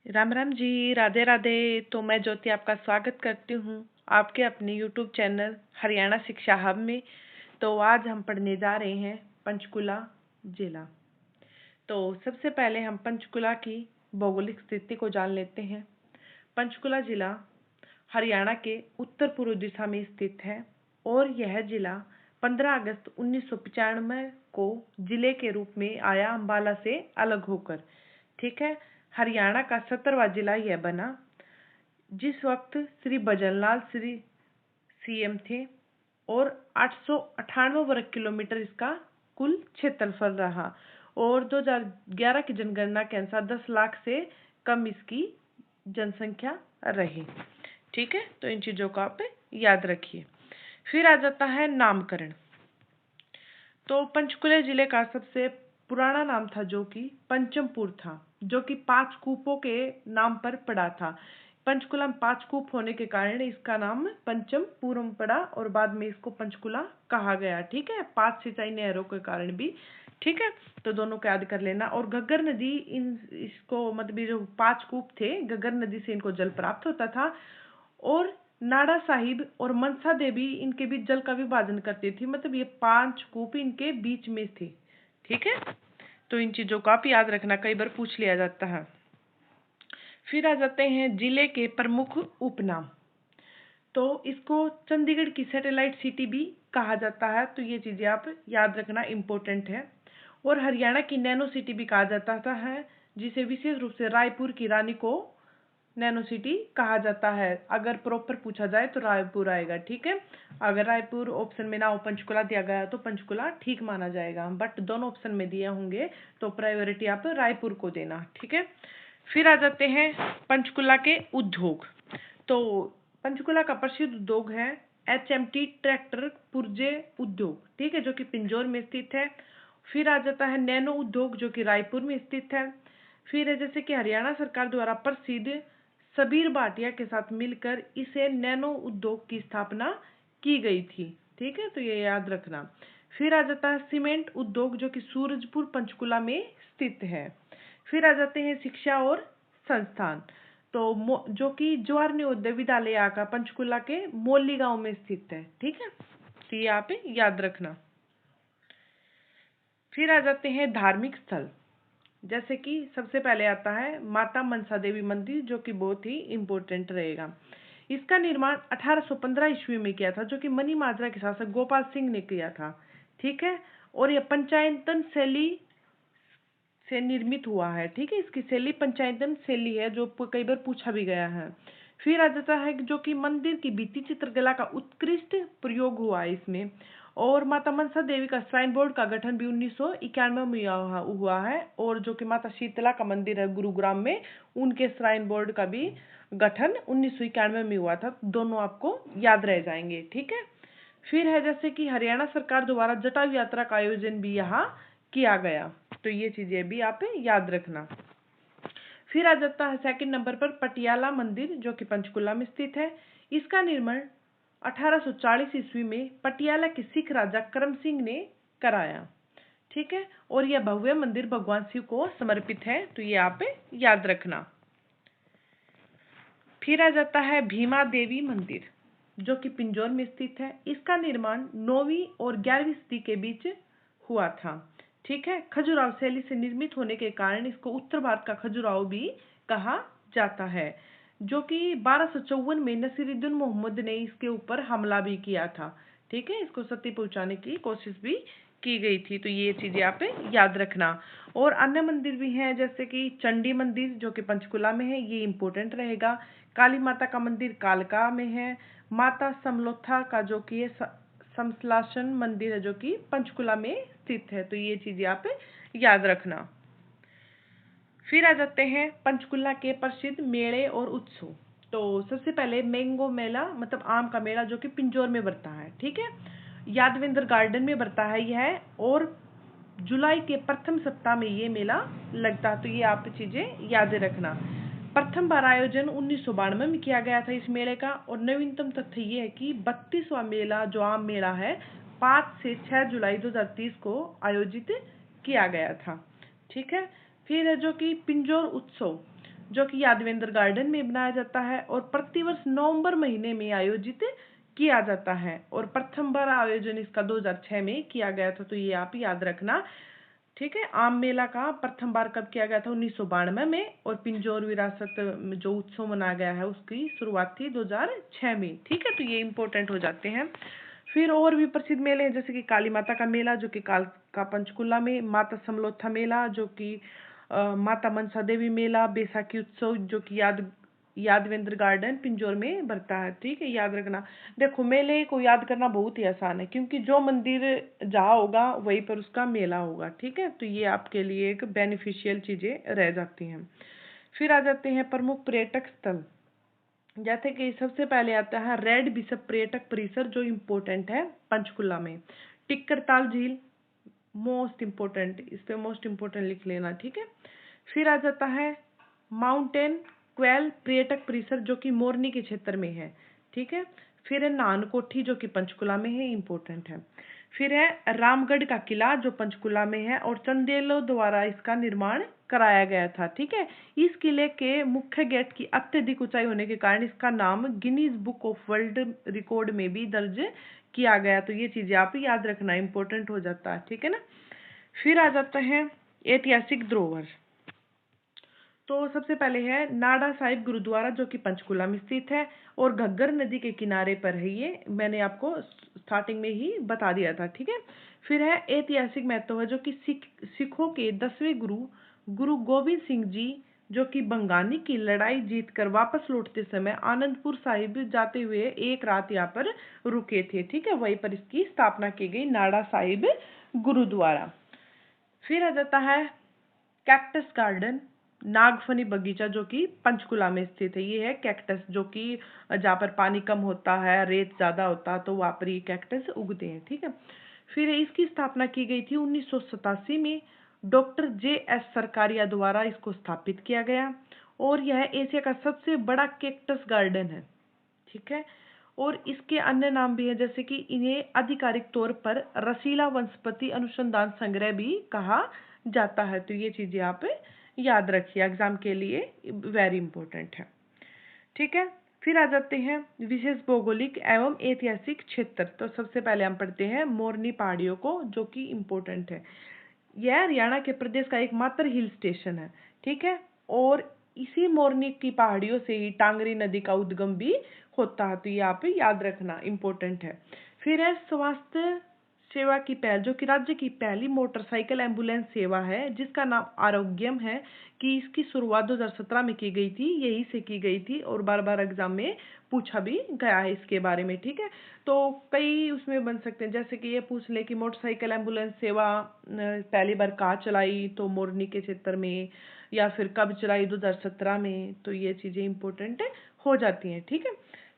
राम राम जी, राधे राधे। तो मैं ज्योति आपका स्वागत करती हूँ आपके अपने यूट्यूब चैनल हरियाणा शिक्षा हब में। तो आज हम पढ़ने जा रहे हैं पंचकुला जिला। तो सबसे पहले हम पंचकुला की भौगोलिक स्थिति को जान लेते हैं। पंचकुला जिला हरियाणा के उत्तर पूर्व दिशा में स्थित है और यह जिला 15 अगस्त 1995 को जिले के रूप में आया अम्बाला से अलग होकर। ठीक है, हरियाणा का 17वां जिला यह बना। जिस वक्त श्री भजनलाल श्री सीएम थे और 898 वर्ग किलोमीटर इसका कुल क्षेत्रफल रहा और 2011 की जनगणना के अनुसार 10 लाख से कम इसकी जनसंख्या रही। ठीक है, तो इन चीजों को आप याद रखिए। फिर आ जाता है नामकरण। तो पंचकुला जिले का सबसे पुराना नाम था जो कि पंचमपुर था, जो कि 5 कूपों के नाम पर पड़ा था। पंचकुला में 5 कूप होने के कारण इसका नाम पंचमपुरम पड़ा और बाद में इसको पंचकुला कहा गया। ठीक है, 5 सिंचाई नहरों के कारण भी। ठीक है, तो दोनों को याद कर लेना। और घग्गर नदी इसको मतलब ये जो 5 कूप थे, घग्गर नदी से इनको जल प्राप्त होता था और नाडा साहिब और मनसा देवी इनके बीच जल का विभाजन करती थी। मतलब ये 5 कूप इनके बीच में थे। ठीक है, तो इन चीजों को आप याद रखना, कई बार पूछ लिया जाता है। फिर आ जाते हैं जिले के प्रमुख उपनाम। तो इसको चंडीगढ़ की सैटेलाइट सिटी भी कहा जाता है, तो ये चीजें आप याद रखना, इम्पोर्टेंट है। और हरियाणा की नैनो सिटी भी कहा जाता है, जिसे विशेष रूप से रायपुर की रानी को नैनो सिटी कहा जाता है। अगर प्रॉपर पूछा जाए तो रायपुर आएगा। ठीक है, अगर रायपुर ऑप्शन में ना हो, पंचकुला दिया गया तो पंचकुला ठीक माना जाएगा, बट दोनों ऑप्शन में दिए होंगे तो प्रायोरिटी आप रायपुर को देना। ठीक है, फिर आ जाते हैं पंचकुला के उद्योग। तो पंचकुला का प्रसिद्ध उद्योग है HMT ट्रैक्टर पुर्जे उद्योग। ठीक है, जो कि पिंजौर में स्थित है। फिर आ जाता है नैनो उद्योग, जो कि रायपुर में स्थित है। फिर है जैसे कि हरियाणा सरकार द्वारा प्रसिद्ध सबीर भाटिया के साथ मिलकर इसे नैनो उद्योग की स्थापना की गई थी। ठीक है, तो ये याद रखना। फिर आ जाता है सीमेंट उद्योग, जो कि सूरजपुर पंचकुला में स्थित है। फिर आ जाते हैं शिक्षा और संस्थान। तो जो कि जवाहर नवोदय विद्यालय का पंचकुला के मोली गांव में स्थित है। ठीक है, तो ये आप याद रखना। फिर आ जाते हैं धार्मिक स्थल। जैसे कि सबसे पहले आता है माता मनसा देवी मंदिर, जो कि बहुत ही इम्पोर्टेंट रहेगा। इसका निर्माण 1815 ईस्वी में किया था, जो कि मनी माजरा के शासक गोपाल सिंह ने किया था। ठीक है, और यह पंचायतन शैली से निर्मित हुआ है। ठीक है, इसकी शैली पंचायतन शैली है, जो कई बार पूछा भी गया है। फिर आ जाता है जो कि मंदिर की भित्ति चित्रकला का उत्कृष्ट प्रयोग हुआ है इसमें। और माता मनसा देवी का श्राइन बोर्ड का गठन भी 1991 में हुआ है। और जो कि माता शीतला का मंदिर है गुरुग्राम में, उनके श्राइन बोर्ड का भी गठन 1991 में हुआ था। दोनों आपको याद रह जाएंगे। ठीक है, फिर है जैसे कि हरियाणा सरकार द्वारा जटायु यात्रा का आयोजन भी यहाँ किया गया, तो ये चीजें भी आप याद रखना। फिर आ जाता है सेकंड नंबर पर पटियाला मंदिर, जो कि पंचकुला में स्थित है। इसका निर्माण 1840 ईस्वी में पटियाला के सिख राजा करम सिंह ने कराया। ठीक है, और यह भव्य मंदिर भगवान शिव को समर्पित है, तो ये आप याद रखना। फिर आ जाता है भीमा देवी मंदिर, जो कि पिंजौर में स्थित है। इसका निर्माण 9वीं और 11वीं सदी के बीच हुआ था। ठीक है, खजुराहो शैली से निर्मित होने के कारण इसको उत्तर भारत का खजुराहो भी कहा जाता है। जो कि 1254 में नसीरुद्दीन मोहम्मद ने इसके ऊपर हमला भी किया था। ठीक है, इसको सती पहुंचाने की कोशिश भी की गई थी, तो ये चीजें आप याद रखना। और अन्य मंदिर भी हैं, जैसे कि चंडी मंदिर, जो कि पंचकुला में है, ये इंपॉर्टेंट रहेगा। काली माता का मंदिर कालका में है। माता समलोथा का जो कि समसलासन मंदिर है, जो कि पंचकुला में स्थित है, तो ये चीजें आप याद रखना। फिर आ जाते हैं पंचकुला के प्रसिद्ध मेले और उत्सव। तो सबसे पहले मैंगो मेला, मतलब आम का मेला, जो कि पिंजौर में बढ़ता है। ठीक है, यादवेंद्र गार्डन में बढ़ता है यह, और जुलाई के प्रथम सप्ताह में ये मेला लगता है, तो ये आप चीजें याद रखना। प्रथम बार आयोजन 1992 में किया गया था इस मेले का। और नवीनतम तथ्य ये है कि 32वां मेला, जो आम मेला है, 5 से 6 जुलाई 2030 को आयोजित किया गया था। ठीक है, फिर है जो कि पिंजौर उत्सव, जो कि यादवेंद्र गार्डन में बनाया जाता है और प्रतिवर्ष नवंबर महीने में आयोजित किया जाता है। और प्रथम बार आयोजन इसका 2006 में किया गया था, तो ये आप याद रखना। ठीक है, आम मेला का प्रथम बार कब किया गया था? 1992 में। और पिंजौर विरासत जो उत्सव मनाया गया है उसकी शुरुआत थी 2006 में। ठीक है, तो ये इंपॉर्टेंट हो जाते हैं। फिर और भी प्रसिद्ध मेले हैं, जैसे कि काली माता का मेला जो कि काल का पंचकुला में, माता समलोत्था मेला जो कि माता मनसा देवी मेला, बैसाखी उत्सव जो कि यादवेंद्र गार्डन पिंजौर में भरता है। ठीक है, याद रखना। देखो, मेले को याद करना बहुत ही आसान है, क्योंकि जो मंदिर जहाँ होगा वहीं पर उसका मेला होगा। ठीक है, तो ये आपके लिए एक बेनिफिशियल चीजें रह जाती हैं। फिर आ जाते हैं प्रमुख पर्यटक स्थल, जैसे कि सबसे पहले आता है रेड बिशप पर्यटक परिसर जो इम्पोर्टेंट है पंचकुला में। टिक्करताल झील मोस्ट इम्पोर्टेंट, इस पे मोस्ट इम्पोर्टेंट लिख लेना। ठीक है, फिर आ जाता है माउंटेन क्वेल पर्यटक परिसर जो कि मोरनी के क्षेत्र में है। ठीक है, फिर है नानकोठी जो कि पंचकुला में है, इम्पोर्टेंट है। फिर है रामगढ़ का किला जो पंचकुला में है और चंदेलों द्वारा इसका निर्माण कराया गया था। ठीक है, इस किले के मुख्य गेट की अत्यधिक ऊंचाई होने के कारण इसका नाम Guinness book of world record में भी दर्ज किया गया। तो ये चीजें आप याद रखना, इंपॉर्टेंट हो जाता है। ठीक है ना। फिर आ जाता है ऐतिहासिक धरोहर। तो सबसे पहले है नाडा साहिब गुरुद्वारा जो कि पंचकुला में स्थित है और घग्गर नदी के किनारे पर है। ये मैंने आपको स्टार्टिंग में ही बता दिया था। ठीक है, फिर है ऐतिहासिक महत्व है जो कि सिखों के 10वें गुरु गुरु गोविंद सिंह जी जो कि बंगानी की लड़ाई जीतकर वापस लौटते समय आनंदपुर साहिब जाते हुए एक रात यहाँ पर रुके थे। ठीक है, वहीं पर इसकी स्थापना की गई, नाडा साहिब गुरुद्वारा। फिर आ जाता है कैक्टस गार्डन नागफनी बगीचा जो कि पंचकुला में स्थित है। ये है कैक्टस जो कि जहाँ पर पानी कम होता है, रेत ज्यादा होता है, तो वहाँ पर ये कैक्टस उगते हैं। ठीक है, फिर इसकी स्थापना की गई थी 1987 में, डॉक्टर JS सरकारिया द्वारा इसको स्थापित किया गया और यह एशिया का सबसे बड़ा कैक्टस गार्डन है। ठीक है, और इसके अन्य नाम भी है, जैसे कि इन्हें आधिकारिक तौर पर रसीला वनस्पति अनुसंधान संग्रह भी कहा जाता है। तो ये चीजें आप याद रखिए, एग्जाम के लिए वेरी इंपॉर्टेंट है। ठीक है, फिर आ जाते हैं विशेष भौगोलिक एवं ऐतिहासिक क्षेत्र। तो सबसे पहले हम पढ़ते हैं मोरनी पहाड़ियों को जो कि इम्पोर्टेंट है। यह हरियाणा के प्रदेश का एकमात्र हिल स्टेशन है। ठीक है, और इसी मोरनी की पहाड़ियों से ही टांगरी नदी का उद्गम भी होता है। तो ये आप याद रखना, इम्पोर्टेंट है। फिर है स्वास्थ्य सेवा की पहल जो कि राज्य की पहली मोटरसाइकिल एम्बुलेंस सेवा है जिसका नाम आरोग्यम है, कि इसकी शुरुआत 2017 में की गई थी, यही से की गई थी और बार बार एग्जाम में पूछा भी गया है इसके बारे में। ठीक है, तो कई उसमें बन सकते हैं, जैसे कि ये पूछ ले कि मोटरसाइकिल एम्बुलेंस सेवा पहली बार कहाँ चलाई, तो मोरनी के क्षेत्र में, या फिर कब चलाई 2017 में। तो ये चीजें इंपॉर्टेंट हो जाती हैं। ठीक है,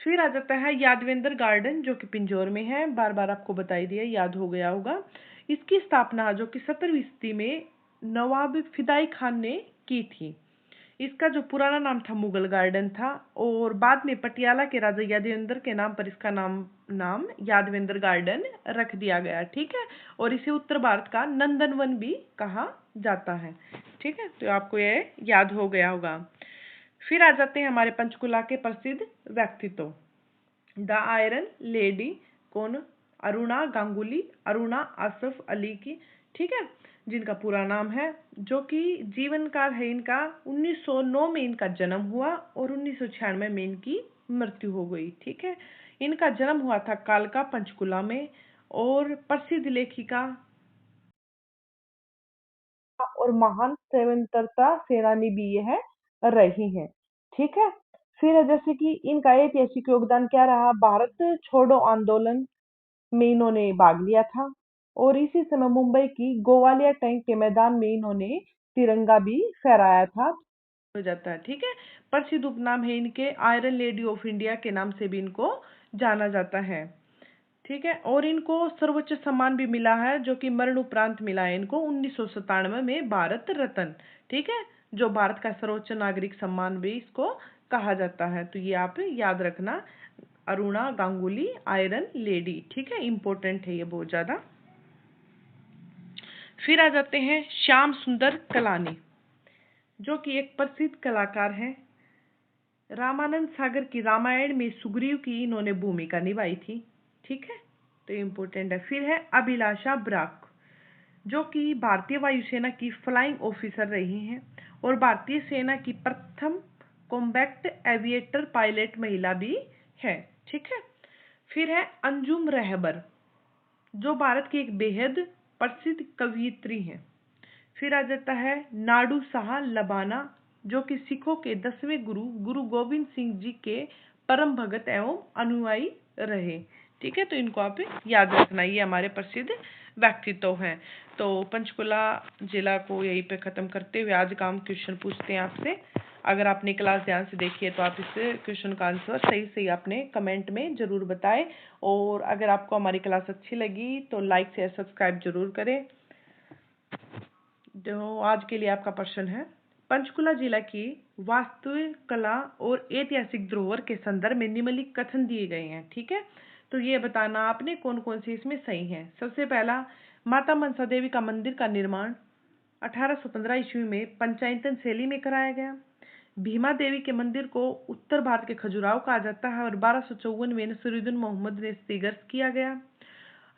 फिर आ जाता है यादवेंद्र गार्डन जो कि पिंजौर में है, बार बार आपको बताई दिया, याद हो गया होगा। इसकी स्थापना जो कि 17वीं सदी में नवाब फिदाई खान ने की थी। इसका जो पुराना नाम था मुगल गार्डन था और बाद में पटियाला के राजा यादवेंद्र के नाम पर इसका नाम यादवेंद्र गार्डन रख दिया गया। ठीक है, और इसे उत्तर भारत का नंदनवन भी कहा जाता है। ठीक है, तो आपको ये याद हो गया होगा। फिर आ जाते हैं हमारे पंचकुला के प्रसिद्ध व्यक्तित्व, द आयरन लेडी। कौन? अरुणा गांगुली, अरुणा आसफ अली की। ठीक है, जिनका पूरा नाम है, जो कि जीवन काल है इनका 1909 में इनका जन्म हुआ और 1996 में इनकी मृत्यु हो गई। ठीक है, इनका जन्म हुआ था कालका पंचकुला में और प्रसिद्ध लेखिका और महान स्वतंत्रता सेनानी भी यह रही हैं। ठीक है, फिर जैसे कि इनका ऐतिहासिक योगदान क्या रहा, भारत छोड़ो आंदोलन में इन्होंने भाग लिया था और इसी समय मुंबई की गोवालिया टैंक के मैदान में इन्होंने तिरंगा भी फहराया था। हो जाता है। ठीक है, प्रसिद्ध उपनाम है इनके आयरन लेडी ऑफ इंडिया के नाम से भी इनको जाना जाता है। ठीक है, और इनको सर्वोच्च सम्मान भी मिला है जो कि मरण उपरांत मिला है इनको 1997 में, भारत रत्न। ठीक है, जो भारत का सर्वोच्च नागरिक सम्मान भी इसको कहा जाता है। तो ये आप याद रखना, अरुणा गांगुली आयरन लेडी। ठीक है, इंपॉर्टेंट है ये बहुत ज्यादा। फिर आ जाते हैं श्याम सुंदर कलानी जो कि एक प्रसिद्ध कलाकार हैं। रामानंद सागर की रामायण में सुग्रीव की इन्होंने भूमिका निभाई थी। ठीक है, तो इम्पोर्टेंट है। फिर है अभिलाषा ब्राक, जो कि भारतीय वायुसेना की फ्लाइंग ऑफिसर रही हैं और भारतीय सेना की प्रथम कॉम्बैट एविएटर पायलट महिला भी है। ठीक है। फिर है अंजुम रहबर, जो भारत की एक बेहद प्रसिद्ध कवयित्री हैं। फिर आ जाता है नाडू शाह लबाना, जो कि सिखों के 10वें गुरु गुरु गोविंद सिंह जी के परम भगत एवं अनुयायी रहे। ठीक है, तो इनको आप याद रखना, ये हमारे प्रसिद्ध व्यक्तित्व हैं। तो पंचकुला जिला को यहीं पे ख़त्म करते हुए आज का हम क्वेश्चन पूछते हैं आपसे। अगर आपने क्लास ध्यान से देखी है तो आप इस क्वेश्चन का आंसर सही सही आपने कमेंट में ज़रूर बताएं, और अगर आपको हमारी क्लास अच्छी लगी तो लाइक शेयर सब्सक्राइब जरूर करें। जो आज के लिए आपका प्रश्न है, पंचकुला जिला की वास्तुकला कला और ऐतिहासिक धरोहर के संदर्भ में निम्नलिखित कथन दिए गए हैं। ठीक है, तो ये बताना आपने कौन कौन से इसमें सही हैं। सबसे पहला, माता मनसा देवी का मंदिर का निर्माण 1815 ईस्वी में पंचायतन शैली में कराया गया। भीमा देवी के मंदिर को उत्तर भारत के खजुराहो कहा जाता है और 1254 में नसीरुद्दीन मोहम्मद ने स्थिरगत किया गया।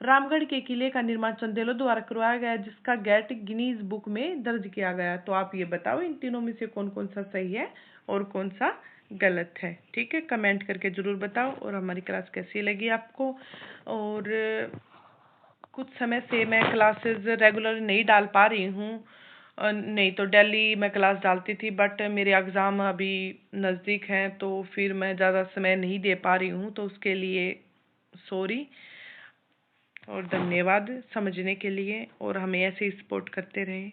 रामगढ़ के किले का निर्माण चंदेलों द्वारा करवाया गया, जिसका गेट गिनीज बुक में दर्ज किया गया। तो आप ये बताओ इन तीनों में से कौन कौन सा सही है और कौन सा गलत है। ठीक है, कमेंट करके जरूर बताओ। और हमारी क्लास कैसी लगी आपको। और कुछ समय से मैं क्लासेस रेगुलर नहीं डाल पा रही हूँ, नहीं तो डेली मैं क्लास डालती थी, बट मेरे एग्ज़ाम अभी नज़दीक हैं तो फिर मैं ज़्यादा समय नहीं दे पा रही हूँ, तो उसके लिए सॉरी और धन्यवाद समझने के लिए, और हमें ऐसे ही सपोर्ट करते रहें।